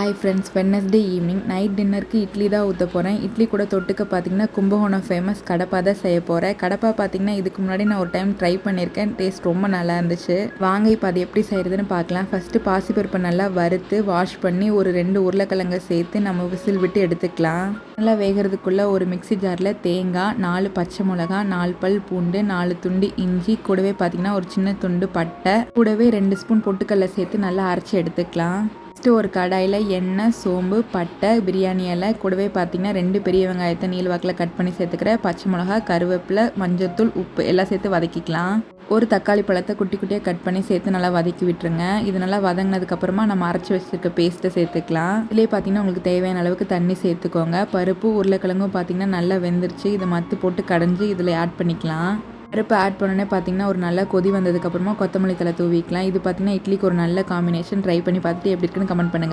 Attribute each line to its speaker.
Speaker 1: Hi friends, Wednesday evening night டின்னருக்கு இட்லி தான் ஊற்ற போகிறேன். இட்லி கூட தொட்டுக்க பார்த்தீங்கன்னா கும்பகோணம் ஃபேமஸ் கடப்பா தான் செய்ய போகிறேன். கடப்பா பார்த்தீங்கன்னா இதுக்கு முன்னாடி நான் ஒரு டைம் ட்ரை பண்ணியிருக்கேன். டேஸ்ட் ரொம்ப நல்லா இருந்துச்சு. வாங்க இப்போ அது எப்படி செய்கிறதுன்னு பார்க்கலாம். ஃபஸ்ட்டு பாசிப்பருப்பை நல்லா வறுத்து வாஷ் பண்ணி ஒரு 2 உருளைக்கிழங்கை சேர்த்து நம்ம விசில் விட்டு எடுத்துக்கலாம். நல்லா வேகிறதுக்குள்ளே ஒரு மிக்ஸி ஜாரில் தேங்காய், 4 பச்சை மிளகா, 4 பல் பூண்டு, 4 துண்டு இஞ்சி, கூடவே பார்த்தீங்கன்னா ஒரு சின்ன துண்டு பட்டை, கூடவே 2 ஸ்பூன் பொட்டுக்கடலை சேர்த்து நல்லா அரைச்சி எடுத்துக்கலாம். ஃபஸ்ட்டு ஒரு கடாயில் எண்ணெய், சோம்பு, பட்டை, பிரியாணி இலை, கூடவே பார்த்தீங்கன்னா 2 பெரிய வெங்காயத்தை நீள்வாக்கில் கட் பண்ணி சேர்த்துக்கிறேன். பச்சை மிளகா, கருவேப்பிலை, மஞ்சத்தூள், உப்பு எல்லாம் சேர்த்து வதக்கிக்கலாம். ஒரு தக்காளி பழத்தை குட்டி குட்டியாக கட் பண்ணி சேர்த்து நல்லா வதக்கி விட்டுருங்க. இது நல்லா வதங்கினதுக்கப்புறமா நம்ம அரைச்சி வச்சுருக்க பேஸ்ட்டை சேர்த்துக்கலாம். இதிலே பார்த்தீங்கன்னா உங்களுக்கு தேவையான அளவுக்கு தண்ணி சேர்த்துக்கோங்க. பருப்பு உருளைக்கிழங்கும் பார்த்தீங்கன்னா நல்லா வெந்துருச்சு. இதை மத்து போட்டு கடைஞ்சி இதில் ஆட் பண்ணிக்கலாம். பருப்பு ஆட் பண்ணோன்னே பார்த்தீங்கன்னா ஒரு நல்ல கொதி வந்ததுக்கப்புறமா கொத்தமல்லி தழை தூவிக்கலாம். இது பார்த்தீங்கன்னா இட்லிக்கு ஒரு நல்ல காம்பினேஷன். ட்ரை பண்ணி பார்த்துட்டு எப்படி இருக்குன்னு கமெண்ட் பண்ணுங்கள்.